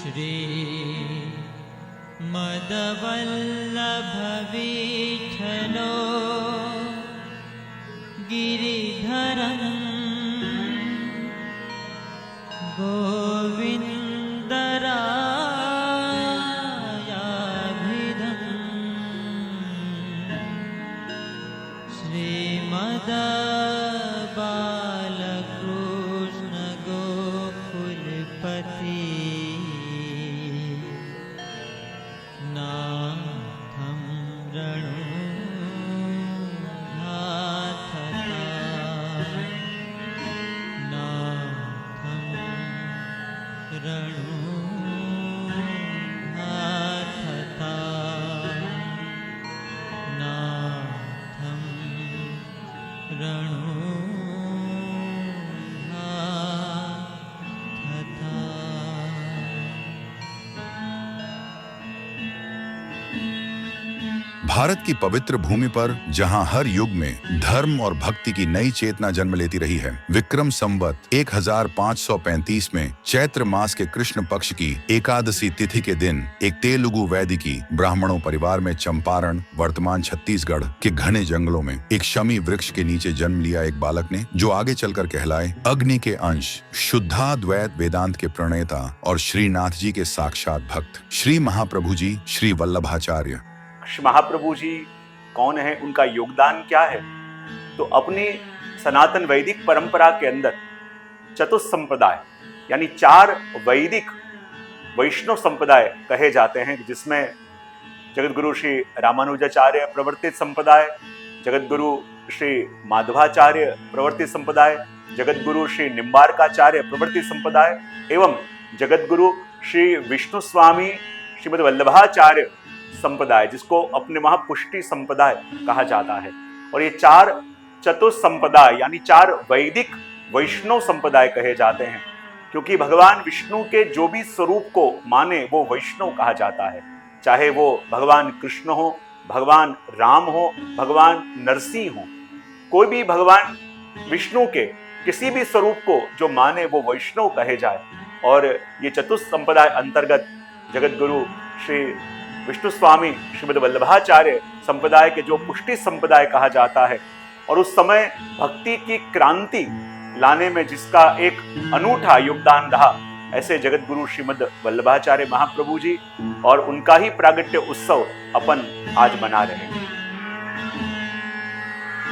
श्री मदवल्लभ विठलो गिरिधरं गोविन्दरायाभिधं श्रीमद बालकृष्ण गोकुलपति नाथं रणुनाथता नाथं रणुनाथता नाथं भारत की पवित्र भूमि पर जहां हर युग में धर्म और भक्ति की नई चेतना जन्म लेती रही है, विक्रम संवत 1535 में चैत्र मास के कृष्ण पक्ष की एकादशी तिथि के दिन एक तेलुगु वैदिकी ब्राह्मणों परिवार में चंपारण वर्तमान छत्तीसगढ़ के घने जंगलों में एक शमी वृक्ष के नीचे जन्म लिया एक बालक ने, जो आगे चलकर कहलाए अग्नि के अंश, शुद्धाद्वैत वेदांत के प्रणेता और श्रीनाथ जी के साक्षात भक्त श्री महाप्रभु जी श्री वल्लभाचार्य। श्री महाप्रभु जी कौन है, उनका योगदान क्या है? तो अपनी सनातन वैदिक परंपरा के अंदर चतुस्संप्रदाय यानी 4 वैदिक वैष्णव संप्रदाय कहे जाते हैं, जिसमें जगतगुरु श्री रामानुजाचार्य प्रवर्तित संप्रदाय, जगतगुरु श्री माधवाचार्य प्रवर्तित संप्रदाय, जगतगुरु श्री निम्बार्काचार्य प्रवर्तित संप्रदाय एवं जगतगुरु श्री विष्णु स्वामी श्रीमद वल्लभाचार्य संप्रदाय, जिसको अपने महापुष्टि संप्रदाय कहा जाता है। और ये 4 चतुस्संप्रदाय यानी 4 वैदिक वैष्णव संप्रदाय कहे जाते हैं, क्योंकि भगवान विष्णु के जो भी स्वरूप को माने वो वैष्णव कहा जाता है। चाहे वो भगवान कृष्ण हो, भगवान राम हो, भगवान नरसिंह हो, कोई भी भगवान विष्णु के किसी भी स्वरूप को जो माने वो वैष्णव कहे जाए। और ये चतुस्संप्रदाय अंतर्गत जगतगुरु श्री विष्णु स्वामी श्रीमद वल्लभाचार्य संप्रदाय के जो पुष्टि संप्रदाय कहा जाता है, और उस समय भक्ति की क्रांति लाने में जिसका एक अनूठा योगदान रहा, ऐसे जगतगुरु श्रीमद वल्लभाचार्य महाप्रभु जी और उनका ही प्रागट्य उत्सव अपन आज मना रहे हैं।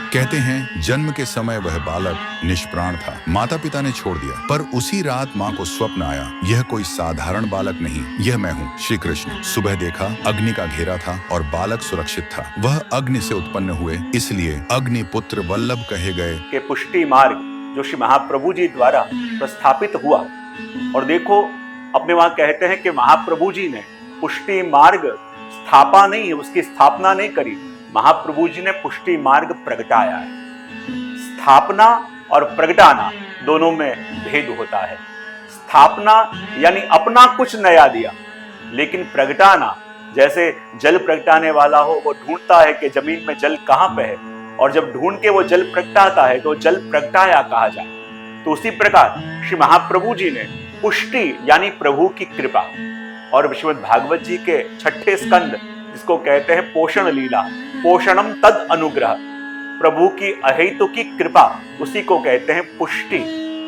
कहते हैं जन्म के समय वह बालक निष्प्राण था, माता पिता ने छोड़ दिया, पर उसी रात माँ को स्वप्न आया, यह कोई साधारण बालक नहीं, यह मैं हूँ श्री कृष्ण। सुबह देखा अग्नि का घेरा था और बालक सुरक्षित था, वह अग्नि से उत्पन्न हुए, इसलिए अग्निपुत्र वल्लभ कहे गए। के पुष्टि मार्ग जो श्री महाप्रभु जी द्वारा प्रस्थापित हुआ, और देखो अपने वहां कहते हैं कि महाप्रभु जी ने पुष्टि मार्ग स्थापना नहीं, उसकी स्थापना नहीं करी, महाप्रभु जी ने पुष्टि मार्ग प्रगटाया है। स्थापना और प्रगटाना दोनों में भेद होता है। स्थापना यानी अपना कुछ नया दिया, लेकिन प्रगटाना जैसे जल प्रगटाने वाला हो, वो ढूंढता है कि जमीन में जल कहां पे है, और जब ढूंढ के वो जल प्रगटाता है तो जल प्रगटाया कहा जाए। तो उसी प्रकार श्री महाप्रभु जी ने पुष्टि यानी प्रभु की कृपा, और श्रीमद् भागवत जी के 6ठे स्कंद जिसको कहते हैं पोषण लीला, पोषणम तद अनुग्रह, प्रभु की अहेतु की कृपा, उसी को कहते हैं पुष्टि।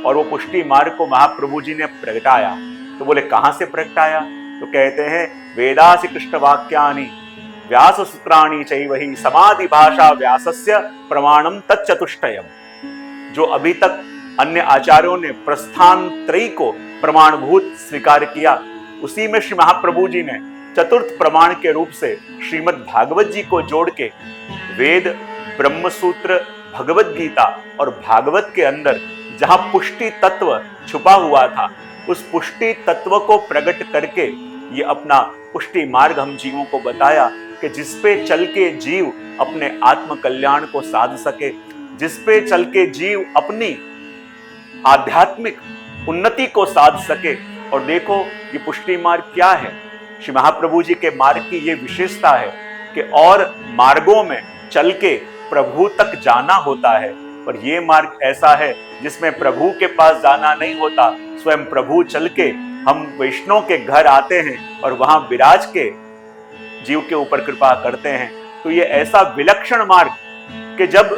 और वो पुष्टि मार्ग को महाप्रभु जी ने प्रगटाया। तो बोले कहां से प्रगटाया? तो कहते हैं वेदासि कृष्ण वाक्यानि व्यास सूत्राणि चैवहि समाधि भाषा व्यासस्य प्रमाणम तच्चतुष्टयम्। जो अभी तक अन्य आचार्यों ने प्रस्थान त्रयी को प्रमाणभूत स्वीकार किया, उसी में श्री महाप्रभु जी ने चतुर्थ प्रमाण के रूप से श्रीमद् भागवत जी को जोड़ के वेद, ब्रह्मसूत्र, भगवत गीता और भागवत के अंदर जहां पुष्टि तत्व छुपा हुआ था, उस पुष्टि तत्व को प्रकट करके ये अपना पुष्टि मार्ग हम जीवों को बताया कि जिस पे चल के जीव अपने आत्म कल्याण को साध सके, जिस पे चल के जीव अपनी आध्यात्मिक उन्नति को साध सके। और देखो ये पुष्टि मार्ग क्या है? श्री महाप्रभु जी के मार्ग की ये विशेषता है कि और मार्गों में चल के प्रभु तक जाना होता है, पर ये मार्ग ऐसा है जिसमें प्रभु के पास जाना नहीं होता, स्वयं प्रभु चल के हम वैष्णव के घर आते हैं और वहां विराज के जीव के ऊपर कृपा करते हैं, तो ये ऐसा विलक्षण मार्ग कि जब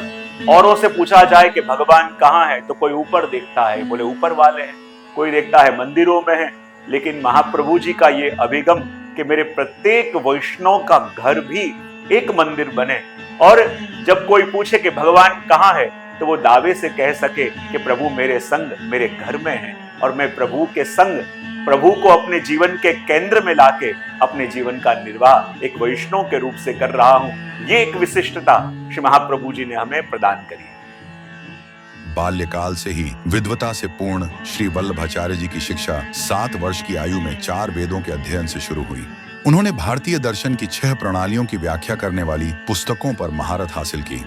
औरों से पूछा जाए कि भगवान कहाँ है, तो कोई ऊपर देखता है, बोले ऊपर वाले हैं, कोई देखता है मंदिरों में है, लेकिन महाप्रभु जी का ये अभिगम कि मेरे प्रत्येक वैष्णव का घर भी एक मंदिर बने, और जब कोई पूछे कि भगवान कहाँ है, तो वो दावे से कह सके कि प्रभु मेरे संग मेरे घर में है, और मैं प्रभु के संग प्रभु को अपने जीवन के केंद्र में लाके अपने जीवन का निर्वाह एक वैष्णव के रूप से कर रहा हूं। ये एक विशिष्टता श्री महाप्रभु जी ने हमें प्रदान करी है। बाल्यकाल से ही विद्वता से पूर्ण श्री वल्लभाचार्य जी की शिक्षा 7 वर्ष की आयु में 4 वेदों के अध्ययन से शुरू हुई। उन्होंने भारतीय दर्शन की 6 प्रणालियों की व्याख्या करने वाली पुस्तकों पर महारत हासिल की।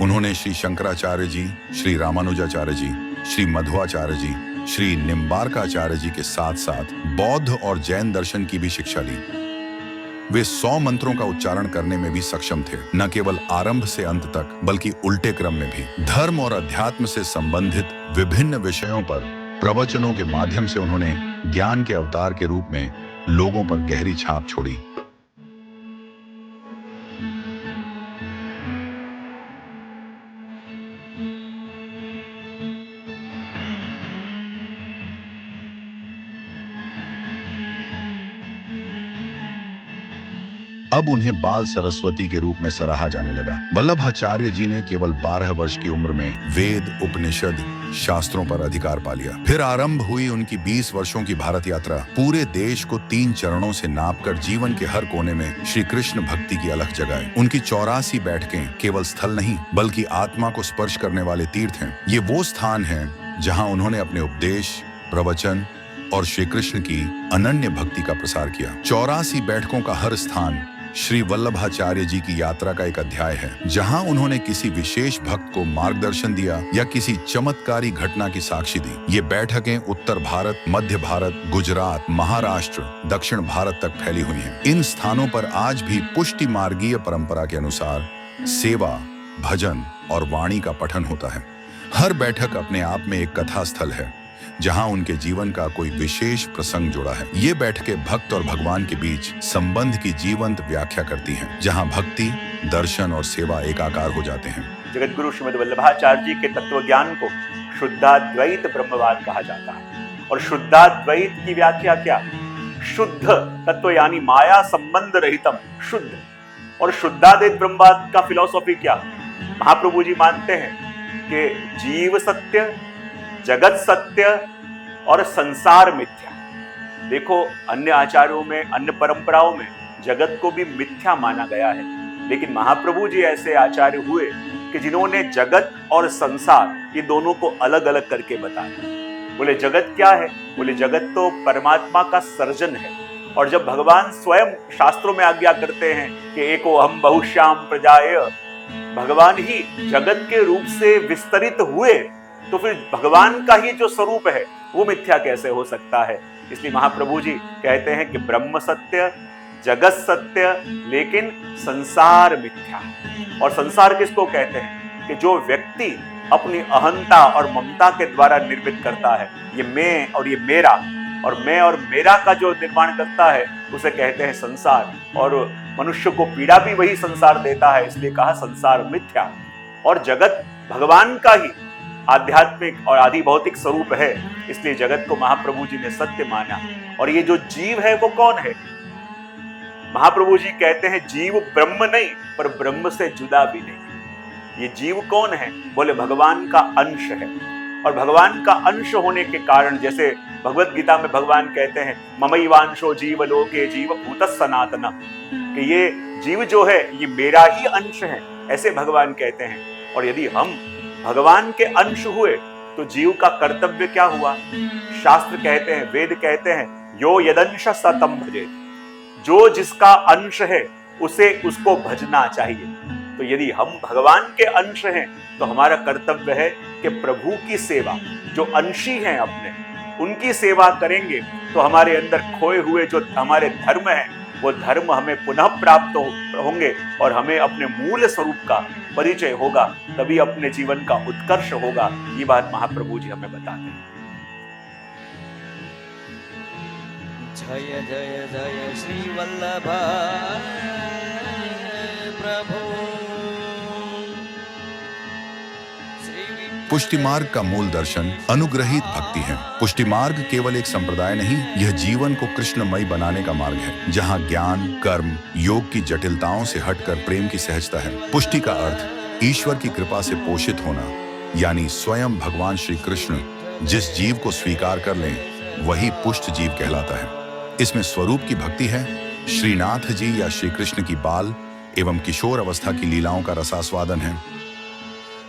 उन्होंने श्री शंकराचार्य जी, श्री रामानुजाचार्य जी, श्री मध्वाचार्य जी, श्री निम्बार्काचार्य जी के साथ साथ बौद्ध और जैन दर्शन की भी शिक्षा ली। वे 100 मंत्रों का उच्चारण करने में भी सक्षम थे, न केवल आरंभ से अंत तक बल्कि उल्टे क्रम में भी। धर्म और अध्यात्म से संबंधित विभिन्न विषयों पर प्रवचनों के माध्यम से उन्होंने ज्ञान के अवतार के रूप में लोगों पर गहरी छाप छोड़ी। अब उन्हें बाल सरस्वती के रूप में सराहा जाने लगा। वल्लभाचार्य जी ने केवल 12 वर्ष की उम्र में वेद, उपनिषद, शास्त्रों पर अधिकार पा लिया। फिर आरंभ हुई उनकी 20 वर्षों की भारत यात्रा। पूरे देश को 3 चरणों से नापकर जीवन के हर कोने में श्री कृष्ण भक्ति की अलख जगाए। उनकी 84 बैठकें केवल स्थल नहीं बल्कि आत्मा को स्पर्श करने वाले तीर्थ हैं। ये वो स्थान हैं जहां उन्होंने अपने उपदेश, प्रवचन और श्री कृष्ण की अनन्य भक्ति का प्रसार किया। 84 बैठकों का हर स्थान श्री वल्लभाचार्य जी की यात्रा का एक अध्याय है, जहां उन्होंने किसी विशेष भक्त को मार्गदर्शन दिया या किसी चमत्कारी घटना की साक्षी दी। ये बैठकें उत्तर भारत, मध्य भारत, गुजरात, महाराष्ट्र, दक्षिण भारत तक फैली हुई हैं। इन स्थानों पर आज भी पुष्टि मार्गीय परंपरा के अनुसार सेवा, भजन और वाणी का पठन होता है। हर बैठक अपने आप में एक कथा स्थल है, जहां उनके जीवन का कोई विशेष प्रसंग जुड़ा है। ये बैठकें भक्त और भगवान के बीच संबंध की जीवंत व्याख्या करती हैं, जहां भक्ति, दर्शन और सेवा एकाकार हो जाते हैं। जगत गुरु श्रीमद् वल्लभाचार्य जी के तत्व ज्ञान को शुद्धाद्वैत ब्रह्मवाद कहा जाता है। और शुद्धाद्वैत की व्याख्या क्या? शुद्ध तत्व यानी माया संबंध रहितम, शुद्ध। और शुद्धाद्वैत ब्रह्मवाद का फिलॉसफी क्या? महाप्रभु जी मानते हैं कि जीव सत्य, जगत सत्य और संसार मिथ्या। देखो, अन्य आचार्यों में, अन्य परंपराओं में जगत को भी मिथ्या माना गया है, लेकिन महाप्रभु जी ऐसे आचार्य हुए कि जिन्होंने जगत और संसार ये दोनों को अलग अलग करके बताया। बोले जगत क्या है? बोले जगत तो परमात्मा का सर्जन है। और जब भगवान स्वयं शास्त्रों में आज्ञा करते हैं कि एको हम बहुश्याम प्रजाय, भगवान ही जगत के रूप से विस्तरित हुए, तो फिर भगवान का ही जो स्वरूप है वो मिथ्या कैसे हो सकता है? इसलिए महाप्रभु जी कहते हैं कि ब्रह्म सत्य, जगत सत्य, लेकिन संसार मिथ्या। और संसार किसको कहते हैं? कि जो व्यक्ति अपनी अहंता और ममता के द्वारा निर्मित करता है, ये मैं और ये मेरा, और मैं और मेरा का जो निर्माण करता है उसे कहते हैं संसार। और मनुष्य को पीड़ा भी वही संसार देता है, इसलिए कहा संसार मिथ्या। और जगत भगवान का ही आध्यात्मिक और आदि भौतिक स्वरूप है, इसलिए जगत को महाप्रभु जी ने सत्य माना। और ये जो जीव है वो कौन है? महाप्रभु जी कहते हैं जीव ब्रह्म नहीं, पर ब्रह्म से जुदा भी नहीं। ये जीव कौन है? बोले भगवान का अंश है। और भगवान का अंश होने के कारण, जैसे भगवत गीता में भगवान कहते हैं ममैवांशो जीव लोके जीव भूतः सनातन, कि ये जीव जो है ये मेरा ही अंश है, ऐसे भगवान कहते हैं। और यदि हम भगवान के अंश हुए तो जीव का कर्तव्य क्या हुआ? शास्त्र कहते हैं, वेद कहते हैं, यो यदंश स तं भजेत, जो जिसका अंश है उसे उसको भजना चाहिए। तो यदि हम भगवान के अंश हैं तो हमारा कर्तव्य है कि प्रभु की सेवा, जो अंशी हैं अपने, उनकी सेवा करेंगे तो हमारे अंदर खोए हुए जो हमारे धर्म है वो धर्म हमें पुनः प्राप्त होंगे और हमें अपने मूल स्वरूप का परिचय होगा, तभी अपने जीवन का उत्कर्ष होगा। ये बात महाप्रभु जी हमें बताते हैं। जय जय जय श्री वल्लभ प्रभु। पुष्टि मार्ग का मूल दर्शन अनुग्रहित भक्ति है। पुष्टि मार्ग केवल एक संप्रदाय नहीं, यह जीवन को कृष्णमय बनाने का मार्ग है, जहां ज्ञान, कर्म, योग की जटिलताओं से हटकर प्रेम की सहजता है। पुष्टि का अर्थ ईश्वर की कृपा से पोषित होना, यानी स्वयं भगवान श्री कृष्ण जिस जीव को स्वीकार कर लें, वही पुष्ट जीव कहलाता है। इसमें स्वरूप की भक्ति है। श्रीनाथ जी या श्री कृष्ण की बाल एवं किशोर अवस्था की लीलाओं का रसास्वादन है।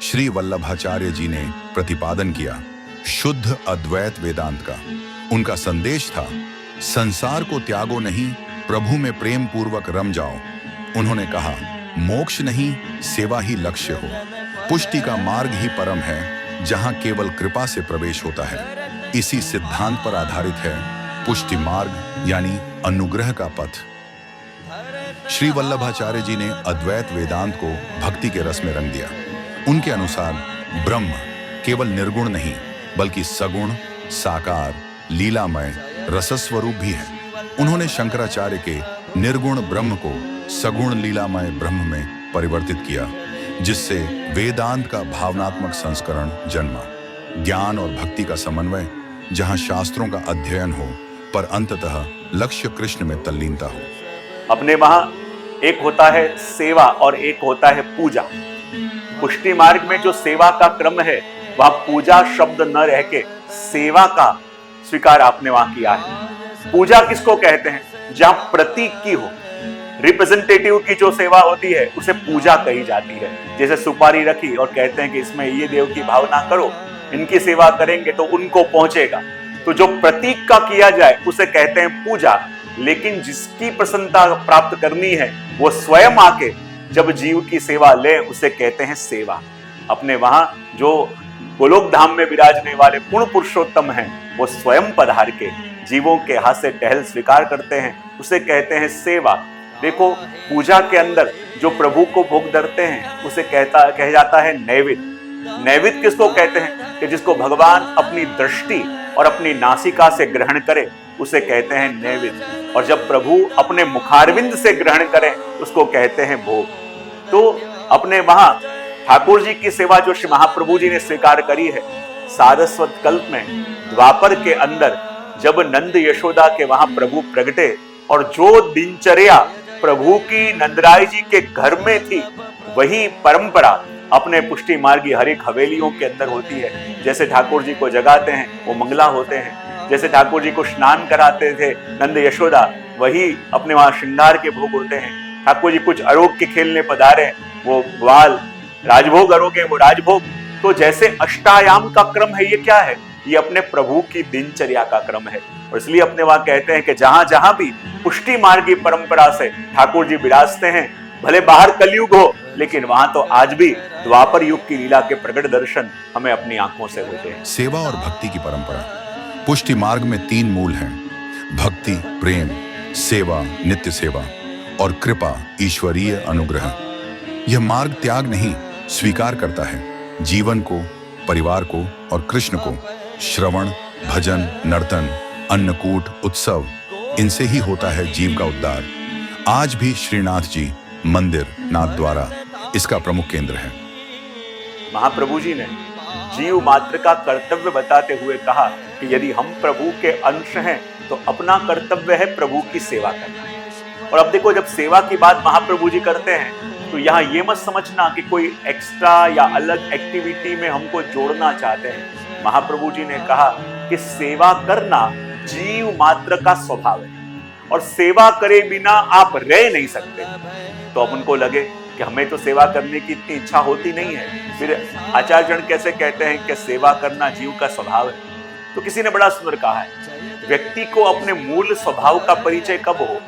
श्री वल्लभाचार्य जी ने प्रतिपादन किया शुद्ध अद्वैत वेदांत का। उनका संदेश था, संसार को त्यागो नहीं, प्रभु में प्रेम पूर्वक रम जाओ। उन्होंने कहा, मोक्ष नहीं, सेवा ही लक्ष्य हो। पुष्टि का मार्ग ही परम है, जहां केवल कृपा से प्रवेश होता है। इसी सिद्धांत पर आधारित है पुष्टि मार्ग, यानी अनुग्रह का पथ। श्री वल्लभाचार्य जी ने अद्वैत वेदांत को भक्ति के रस में रंग दिया। उनके अनुसार ब्रह्म केवल निर्गुण नहीं, बल्कि सगुण, साकार, लीलामय, रसस्वरूप भी है। उन्होंने शंकराचार्य के निर्गुण ब्रह्म को सगुण लीलामय ब्रह्म में परिवर्तित किया, जिससे वेदांत का भावनात्मक संस्करण जन्मा। ज्ञान और भक्ति का समन्वय, जहां शास्त्रों का अध्ययन हो पर अंततः लक्ष्य कृष्ण में तल्लीनता हो। अपने वहां एक होता है सेवा और एक होता है पूजा। पुष्टि मार्ग में जो सेवा का क्रम है, वह पूजा शब्द न रह के सेवा का स्वीकार आपने वहां किया है। पूजा किसको कहते हैं? जहां प्रतीक की हो, रिप्रेजेंटेटिव की जो सेवा होती है, उसे पूजा कही जाती है। जैसे सुपारी रखी और कहते हैं कि इसमें ये देव की भावना करो, इनकी सेवा करेंगे तो उनको पहुंचेगा। तो जो प्रतीक का किया जाए उसे कहते हैं पूजा। लेकिन जिसकी प्रसन्नता प्राप्त करनी है, वो स्वयं आके जब जीव की सेवा ले, उसे कहते हैं सेवा। अपने वहां जो गोलोक धाम में विराजने वाले पूर्ण पुरुषोत्तम हैं, वो स्वयं पधार के जीवों के हाथ से टहल स्वीकार करते हैं, उसे कहते हैं सेवा। देखो, पूजा के अंदर जो प्रभु को भोग धरते हैं, उसे कह जाता है नैवेद्य। नैवेद्य किसको कहते हैं? कि जिसको भगवान अपनी दृष्टि और अपनी नासिका से ग्रहण करे, उसे कहते हैं नैवेद्य। और जब प्रभु अपने मुखारविंद से ग्रहण करें, उसको कहते हैं भोग। तो अपने वहां ठाकुर जी की सेवा जो श्री महाप्रभु जी ने स्वीकार करी है, सारस्वत कल्प में द्वापर के अंदर जब नंद यशोदा के वहां प्रभु प्रगटे, और जो दिनचर्या प्रभु की नंदराय जी के घर में थी, वही परंपरा अपने पुष्टि मार्गी हर एक हवेलियों के अंदर होती है। जैसे ठाकुर जी को जगाते हैं, वो मंगला होते हैं। जैसे ठाकुर जी को स्नान कराते थे नंद यशोदा, वही अपने वहां श्रृंगार के भोग होते हैं। ठाकुर जी कुछ अरोग के खेलने पधारे, वो ग्वाल राजभोग, अरोग है वो राजभोग। तो जैसे अष्टायाम का क्रम है, ये क्या है? ये अपने प्रभु की दिनचर्या का क्रम है। और इसलिए अपने वहां कहते हैं कि जहां जहां भी पुष्टि मार्गी परंपरा से ठाकुर जी विराजते हैं, भले बाहर कलयुग हो, लेकिन वहां तो आज भी द्वापर युग की लीला के प्रकट दर्शन हमें अपनी आंखों से होते हैं। सेवा और भक्ति की परंपरा। पुष्टि मार्ग में 3 मूल हैं: भक्ति, प्रेम, सेवा, नित्य सेवा, और कृपा, ईश्वरीय अनुग्रह। यह मार्ग त्याग नहीं, स्वीकार करता है। जीवन को, परिवार को और कृष्ण को श्रवण, भजन, नर्तन, अन्नकूट, उत्सव, इनसे ही होता है जीव का उद्धार। आज भी श्रीनाथ जी मंदिर, नाथद्वारा इसका प्रमुख केंद्र है। महाप्रभु जी ने जीव मात्र का कर्तव्य बताते हुए कहा कि यदि हम प्रभु के अंश हैं, तो अपना कर्तव्य है प्रभु की सेवा करना। और अब देखो, जब सेवा की बात महाप्रभु जी करते हैं, तो यहाँ ये मत समझना कि कोई एक्स्ट्रा या अलग एक्टिविटी में हमको जोड़ना चाहते हैं। महाप्रभु जी ने कहा कि सेवा करना जीव मात्र का स्वभाव है, और सेवा करे बिना आप रह नहीं सकते। तो अब उनको लगे कि हमें तो सेवा करने की इतनी इच्छा होती नहीं है, फिर आचार्यजन कैसे कहते हैं कि सेवा करना जीव का स्वभाव है? तो किसी ने बड़ा सुंदर कहा है, व्यक्ति को अपने मूल स्वभाव का परिचय कब हो?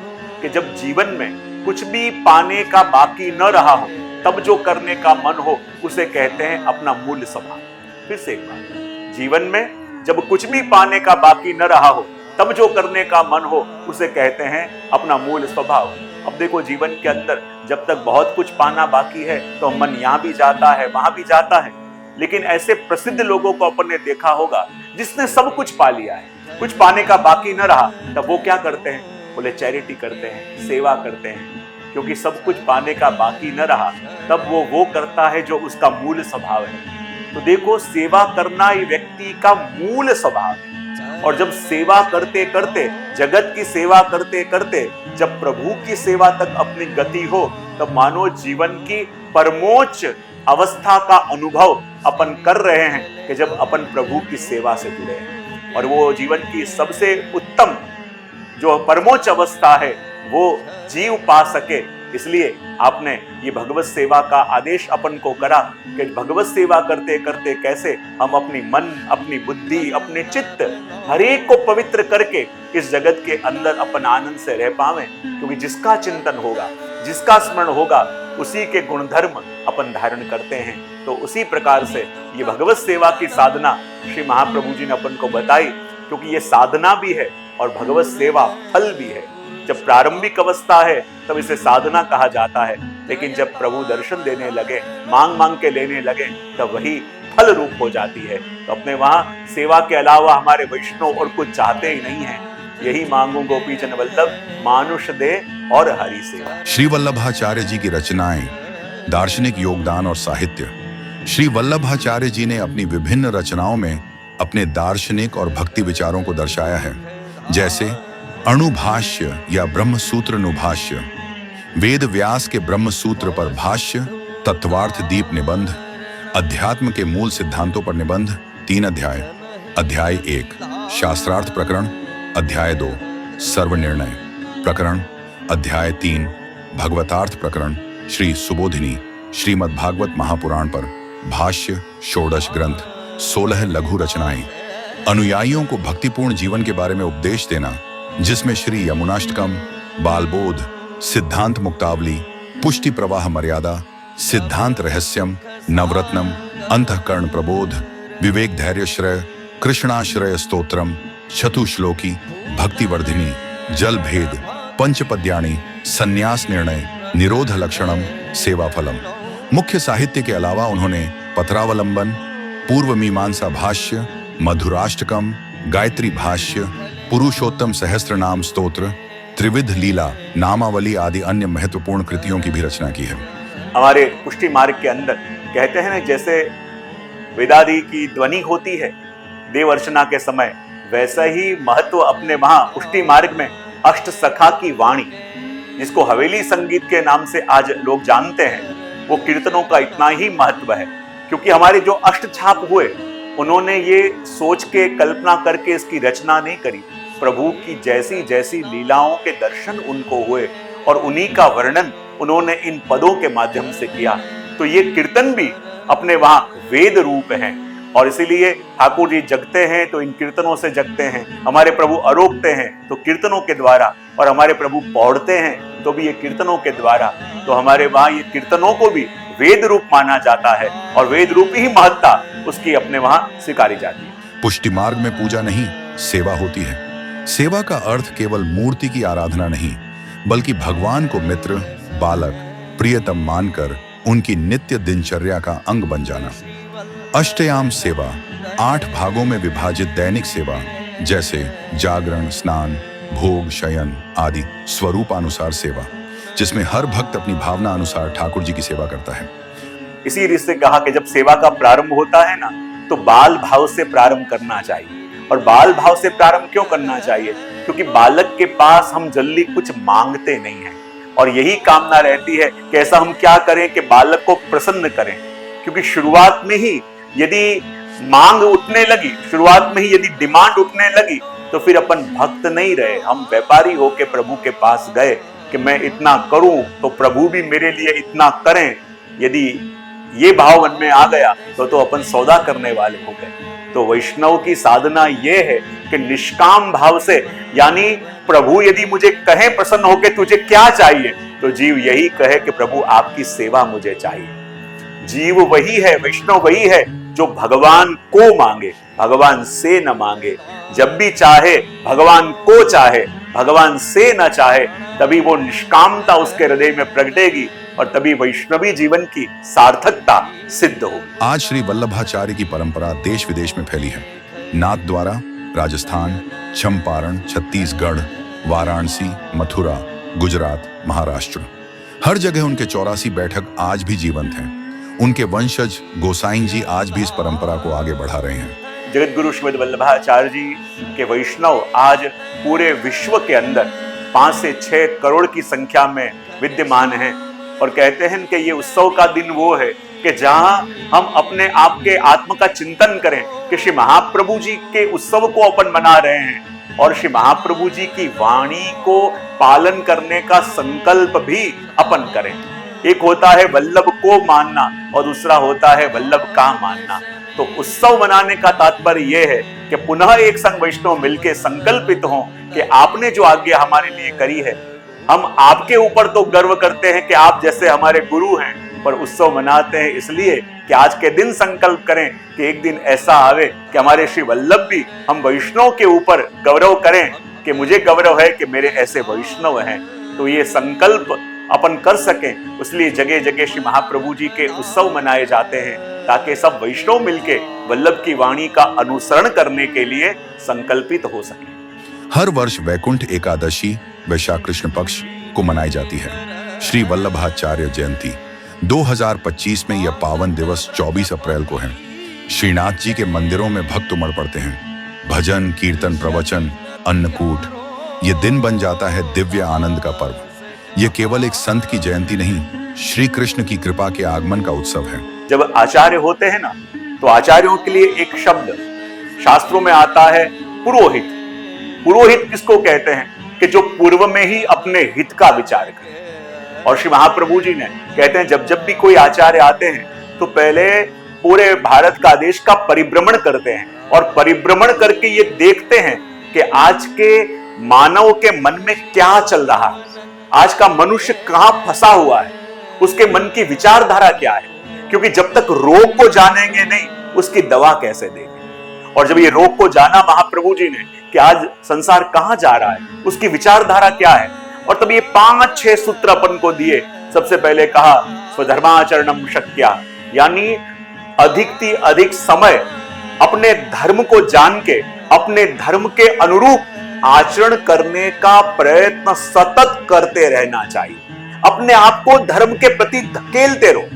कि जब जीवन में कुछ भी पाने का बाकी न रहा हो, तब जो करने का मन हो, उसे कहते हैं अपना मूल स्वभाव। फिर से एक बार, जीवन में जब कुछ भी पाने का बाकी न रहा हो, तब जो करने का मन हो, उसे कहते हैं अपना मूल स्वभाव। अब देखो, जीवन के अंदर जब तक बहुत कुछ पाना बाकी है, तो मन यहाँ भी जाता है, वहां भी जाता है। लेकिन ऐसे प्रसिद्ध लोगों को अपन ने देखा होगा, जिसने सब कुछ पा लिया है, कुछ पाने का बाकी न रहा, तब वो क्या करते हैं? बोले चैरिटी करते हैं, सेवा करते हैं। क्योंकि सब कुछ पाने का बाकी न रहा, तब वो करता है जो उसका मूल स्वभाव है। तो देखो, सेवा करना ये व्यक्ति का मूल स्वभाव है। और जब सेवा करते करते, जगत की सेवा करते करते जब प्रभु की सेवा तक अपनी गति हो, तब मानो जीवन की परमोच्च अवस्था का अनुभव अपन कर रहे हैं कि जब अपन प्रभु की सेवा से जुड़े हैं। और वो जीवन की सबसे उत्तम जो परमोच्च अवस्था है वो जीव पा सके, इसलिए आपने ये भगवत सेवा का आदेश अपन को करा कि भगवत सेवा करते करते कैसे हम अपनी मन, अपनी बुद्धि, अपने चित्त हर एक को पवित्र करके इस जगत के अंदर अपन आनंद से रह पावे। क्योंकि जिसका चिंतन होगा, जिसका स्मरण होगा, उसी के गुणधर्म अपन धारण करते हैं। तो उसी प्रकार से ये भगवत सेवा की साधना श्री महाप्रभु जी ने अपन को बताई, क्योंकि ये साधना भी है और भगवत सेवा फल भी है। जब प्रारंभिक अवस्था है तब इसे साधना कहा जाता है, लेकिन जब प्रभु दर्शन देने लगे, मांग मांग के लेने लगे, तब वही फल रूप हो जाती है। तो अपने वहां सेवा के अलावा हमारे वैष्णव और कुछ चाहते ही नहीं है। यही मांगू गोपी जन वल्लभ, मानुष दे और हरि सेवा। श्री वल्लभाचार्य जी की रचनाएं, दार्शनिक योगदान और साहित्य। श्री वल्लभाचार्य जी ने अपनी विभिन्न रचनाओं में अपने दार्शनिक और भक्ति विचारों को दर्शाया है, जैसे अणुभाष्य या ब्रह्मसूत्र नुभाष्य, वेद व्यास के ब्रह्मसूत्र पर भाष्य, तत्वार्थ दीप निबंध, अध्यात्म के मूल सिद्धांतों पर निबंध 3 अध्याय, अध्याय 1 शास्त्रार्थ प्रकरण, अध्याय 2 सर्वनिर्णय प्रकरण, अध्याय 3 भगवतार्थ प्रकरण, श्री सुबोधिनी, श्रीमद्भागवत महापुराण पर भाष्य, षोडश ग्रंथ, 16 लघु रचनाएं, अनुयायियों को भक्तिपूर्ण जीवन के बारे में उपदेश देना, जिसमें श्री यमुनाष्टकम, बालबोध, सिद्धांत मुक्तावली, पुष्टि प्रवाह मर्यादा, सिद्धांत रहस्यम, नवरत्नम, अंतःकरण प्रबोध, विवेक धैर्य श्रेय, कृष्णाश्रय स्तोत्रम, चतुश्लोकी, भक्तिवर्धिनी, जल भेद, पंचपद्याणी, संन्यास निर्णय, निरोध लक्षणम, सेवा फलम। मुख्य साहित्य के अलावा उन्होंने पत्रावलंबन, पूर्व मीमांसा भाष्य, मधुराष्टकम, गायत्री भाष्य, पुरुषोत्तम सहस्त्र नाम स्तोत्र, त्रिविध लीला, नामावली आदि अन्य महत्वपूर्ण कृतियों की भी रचना की है। हमारे पुष्टि मार्ग के अंदर कहते हैं ना, जैसे वेदादि की ध्वनि होती है देव अर्चना के समय, वैसा ही महत्व अपने वहां पुष्टि मार्ग में अष्ट सखा की वाणी, जिसको हवेली संगीत के नाम से आज लोग जानते हैं, वो कीर्तनों का इतना ही महत्व है। क्योंकि हमारे जो अष्ट छाप हुए, उन्होंने ये सोच के कल्पना करके इसकी रचना नहीं करी। प्रभु की जैसी जैसी लीलाओं के दर्शन उनको हुए और उन्हीं का वर्णन उन्होंने इन पदों के माध्यम से किया। तो ये कीर्तन भी अपने वहां वेद रूप हैं, और इसीलिए ठाकुर जी जगते हैं तो इन कीर्तनों से जगते हैं। हमारे प्रभु अरोगते हैं तो कीर्तनों के द्वारा, और हमारे प्रभु पौड़ते हैं तो भी ये कीर्तनों के द्वारा। तो हमारे वहां ये कीर्तनों को भी वेद रूप माना जाता है, और वेद रूप ही महत्ता उसकी अपने वहां स्वीकारी जाती है। पुष्टि मार्ग में पूजा नहीं, सेवा होती है। सेवा का अर्थ केवल मूर्ति की आराधना नहीं, बल्कि भगवान को मित्र, बालक, प्रियतम मानकर उनकी नित्य दिनचर्या का अंग बन जाना। अष्टयाम सेवा, 8 भागों में विभाजित दैनिक सेवा, जैसे जागरण, स्नान, भोग, शयन आदि स्वरूपानुसार सेवा, जिसमें हर भक्त अपनी भावना अनुसार ठाकुर जी की सेवा करता है। इसी रीत से कहा कि जब सेवा का प्रारंभ होता है ना, तो बाल भाव से प्रारंभ करना चाहिए। और बाल भाव से प्रारंभ क्यों करना चाहिए? क्योंकि बालक के पास हम जल्दी कुछ मांगते नहीं हैं, और यही कामना रहती है कि ऐसा हम क्या करें कि बालक को प्रसन्न करें। क्योंकि शुरुआत में ही यदि मांग उठने लगी, शुरुआत में ही यदि डिमांड उठने लगी, तो फिर अपन भक्त नहीं रहे, हम व्यापारी होके प्रभु के पास गए कि मैं इतना करूं तो प्रभु भी मेरे लिए इतना करें। यदि ये भाव मन में आ गया तो अपन सौदा करने वाले हो गए। तो वैष्णव की साधना ये है कि निष्काम भाव से, यानी प्रभु यदि मुझे कहे प्रसन्न होके तुझे क्या चाहिए, तो जीव यही कहे कि प्रभु आपकी सेवा मुझे चाहिए। जीव वही है, वैष्णव वही है जो भगवान को मांगे, भगवान से न मांगे। जब भी चाहे भगवान को चाहे, भगवान से न चाहे, तभी वो निष्कामता उसके हृदय में प्रगटेगी, और तभी वैष्णवी जीवन की सार्थकता सिद्ध होगी। आज श्री वल्लभाचार्य की परंपरा देश विदेश में फैली है। नाथ द्वारा राजस्थान, चंपारण, छत्तीसगढ़, वाराणसी, मथुरा, गुजरात, महाराष्ट्र, हर जगह उनके 84 बैठक आज भी जीवंत हैं। उनके वंशज गोसाई जी आज भी इस परंपरा को आगे बढ़ा रहे हैं। जगत गुरु श्रीमद वल्लभाचार्य जी के वैष्णव आज पूरे विश्व के अंदर 5 से 6 करोड़ की संख्या में विद्यमान हैं और कहते हैं कि ये उत्सव का दिन वो है कि जहां हम अपने आप के आत्म का चिंतन करें कि श्री महाप्रभु जी के उत्सव को अपन मना रहे हैं और श्री महाप्रभु जी की वाणी को पालन करने का संकल्प भी अपन करें। एक होता है वल्लभ को मानना और दूसरा होता है वल्लभ का मानना। तो उत्सव मनाने का तात्पर्य यह है कि पुनः एक संग वैष्णव मिलकर संकल्पित हों कि आपने जो आज्ञा हमारे लिए करी है, हम आपके ऊपर तो गर्व करते हैं कि आप जैसे हमारे गुरु हैं, पर उत्सव मनाते हैं इसलिए कि आज के दिन संकल्प करें कि एक दिन ऐसा आवे कि हमारे श्री वल्लभ भी हम वैष्णव के ऊपर गौरव करें कि मुझे गौरव है कि मेरे ऐसे वैष्णव हैं। तो ये संकल्प अपन कर सकें, इसलिए जगह जगह श्री महाप्रभु जी के उत्सव मनाए जाते हैं ताकि सब वैष्णव मिलके वल्लभ की वाणी का अनुसरण करने के लिए संकल्पित हो सके। हर वर्ष वैकुंठ एकादशी वैशाख कृष्ण पक्ष को मनाई जाती है। श्री वल्लभाचार्य जयंती 2025 में यह पावन दिवस 24 अप्रैल को है। श्रीनाथ जी के मंदिरों में भक्त उमड़ पड़ते हैं। भजन, कीर्तन, प्रवचन, अन्नकूट, ये दिन बन जाता है दिव्य आनंद का पर्व। ये केवल एक संत की जयंती नहीं, श्री कृष्ण की कृपा के आगमन का उत्सव है। जब आचार्य होते हैं ना, तो आचार्यों के लिए एक शब्द शास्त्रों में आता है पुरोहित। पुरोहित किसको कहते हैं कि जो पूर्व में ही अपने हित का विचार करे। और श्री महाप्रभु जी ने कहते हैं जब जब भी कोई आचार्य आते हैं तो पहले पूरे भारत का देश का परिभ्रमण करते हैं और परिभ्रमण करके ये देखते हैं कि आज के मानव के मन में क्या चल रहा है, आज का मनुष्य कहां फंसा हुआ है, उसके मन की विचारधारा क्या है। क्योंकि जब तक रोग को जानेंगे नहीं, उसकी दवा कैसे देंगे। और जब ये रोग को जाना महाप्रभु जी ने कि आज संसार कहां जा रहा है, उसकी विचारधारा क्या है, और तब ये 5-6 सूत्र अपन को दिए। सबसे पहले कहा स्वधर्माचरणम शक्या, यानी अधिक अधिक समय अपने धर्म को जान के अपने धर्म के अनुरूप आचरण करने का प्रयत्न सतत करते रहना चाहिए। अपने आप को धर्म के प्रति धकेलते रहो,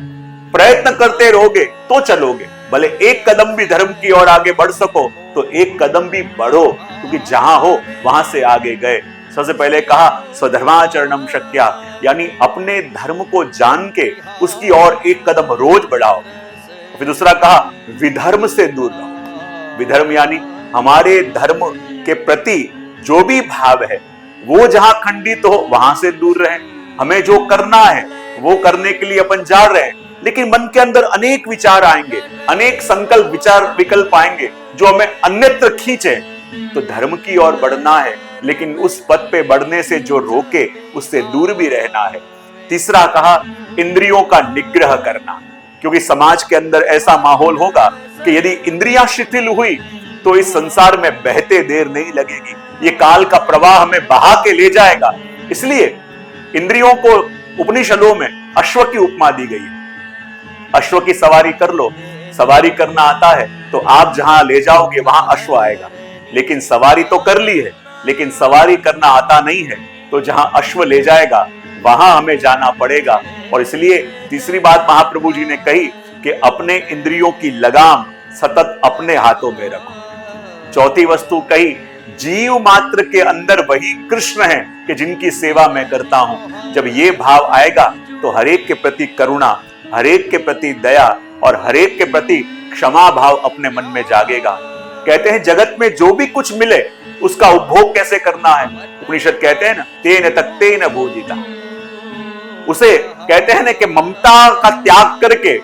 प्रयत्न करते रहोगे तो चलोगे। भले एक कदम भी धर्म की ओर आगे बढ़ सको तो एक कदम भी बढ़ो, क्योंकि जहां हो वहां से आगे गए। सबसे पहले कहा स्वधर्माचरणम शक्या, यानी अपने धर्म को जान के उसकी ओर एक कदम रोज बढ़ाओ। फिर दूसरा कहा विधर्म से दूर रहो। विधर्म यानी हमारे धर्म के प्रति जो भी भाव है वो जहां खंडित हो वहां से दूर रहे। हमें जो करना है वो करने के लिए अपन जा रहे हैं, लेकिन मन के अंदर अनेक विचार आएंगे, अनेक संकल्प विचार विकल्प आएंगे जो हमें अन्यत्र खींचे। तो धर्म की ओर बढ़ना है, लेकिन उस पथ पे बढ़ने से जो रोके उससे दूर भी रहना है। तीसरा कहा इंद्रियों का निग्रह करना, क्योंकि समाज के अंदर ऐसा माहौल होगा कि यदि इंद्रियां शिथिल हुई तो इस संसार में बहते देर नहीं लगेगी। ये काल का प्रवाह हमें बहा के ले जाएगा। इसलिए इंद्रियों को उपनिषदों में अश्व की उपमा दी गई है। अश्व की सवारी कर लो, सवारी करना आता है तो आप जहां ले जाओगे वहां अश्व आएगा। लेकिन सवारी तो कर ली है, लेकिन सवारी करना आता नहीं है, तो जहां अश्व ले जाएगा वहां हमें जाना पड़ेगा। और इसलिए तीसरी बात महाप्रभु जी ने कही कि अपने इंद्रियों की लगाम सतत अपने हाथों में रखो। चौथी वस्तु कही जीव मात्र के अंदर वही कृष्ण है कि जिनकी सेवा मैं करता हूं। जब ये भाव आएगा तो हरेक के प्रति करुणा, हरेक के प्रति दया और हरेक के प्रति क्षमा भाव अपने मन में जागेगा। कहते हैं जगत में जो भी कुछ मिले उसका उपभोग कैसे करना है। उपनिषद कहते हैं ना तेन तक्तेन भोजिता, उसे कहते हैं ना कि ममता का त्याग करके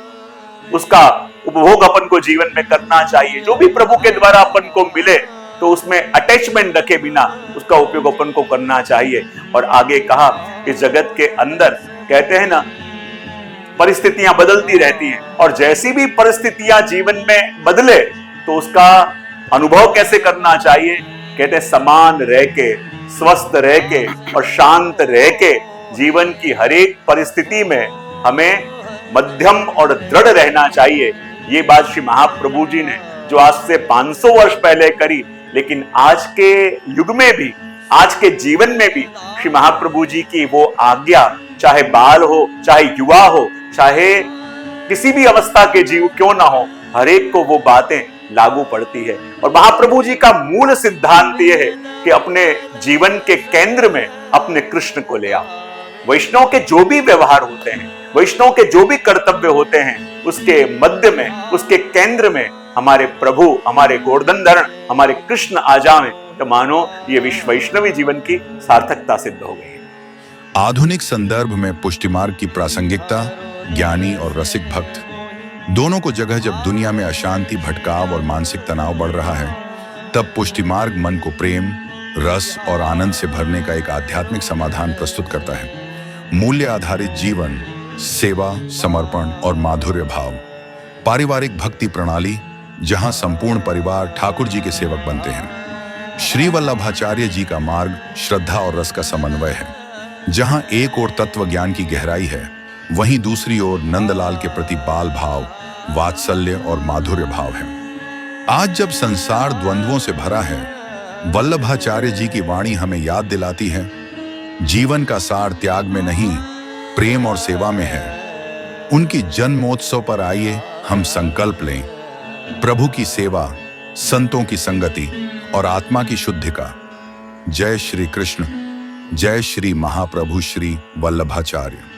उसका उपभोग अपन को जीवन में करना चाहिए। जो भी प्रभु के द्वारा अपन को मिले तो उसमें अटैचमेंट रखे बिना उसका उपयोग अपन को करना चाहिए। और आगे कहा कि जगत के अंदर कहते हैं ना परिस्थितियां बदलती रहती हैं, और जैसी भी परिस्थितियां जीवन में बदले तो उसका अनुभव कैसे करना चाहिए। कहते हैं समान रह के, स्वस्थ रह के और शांत रह के जीवन की हर एक परिस्थिति में हमें मध्यम और दृढ़ रहना चाहिए। ये बात श्री महाप्रभु जी ने जो आज से 500 वर्ष पहले करी लेकिन आज के युग में भी, आज के जीवन में भी श्री महाप्रभु जी की वो आज्ञा, चाहे बाल हो, चाहे युवा हो, चाहे किसी भी अवस्था के जीव क्यों ना हो, हर एक को वो बातें लागू पड़ती है। और महाप्रभु जी का मूल सिद्धांत यह है कि अपने जीवन के केंद्र में अपने कृष्ण को ले आओ। वैष्णव के जो भी व्यवहार होते हैं, वैष्णव के जो भी कर्तव्य होते हैं, उसके मध्य में, उसके केंद्र में हमारे प्रभु, हमारे गोवर्धनधरण, हमारे कृष्ण आ जाएं, तो मानो ये विश्व वैष्णवी जीवन की सार्थकता सिद्ध हो गई है। आधुनिक संदर्भ में पुष्टि मार्ग की प्रासंगिकता ज्ञानी और रसिक भक्त दोनों को जगह जब दुनिया में अशांति, भटकाव और मानसिक तनाव बढ़ रहा है, तब पुष्टि मार्ग मन को प्रेम, रस और आनंद से भरने का एक आध्यात्मिक समाधान प्रस्तुत करता है। मूल्य आधारित जीवन, सेवा, समर्पण और माधुर्य भाव, पारिवारिक भक्ति प्रणाली जहां संपूर्ण परिवार ठाकुर जी के सेवक बनते हैं। श्री वल्लभाचार्य जी का मार्ग श्रद्धा और रस का समन्वय है, जहां एक ओर तत्व ज्ञान की गहराई है, वहीं दूसरी ओर नंदलाल के प्रति बाल भाव, वात्सल्य और माधुर्य भाव है। आज जब संसार द्वंद्वों से भरा है, वल्लभाचार्य जी की वाणी हमें याद दिलाती है, जीवन का सार त्याग में नहीं, प्रेम और सेवा में है। उनकी जन्मोत्सव पर आइए हम संकल्प लें, प्रभु की सेवा, संतों की संगति और आत्मा की शुद्धि का। जय श्री कृष्ण, जय श्री महाप्रभु श्री वल्लभाचार्य।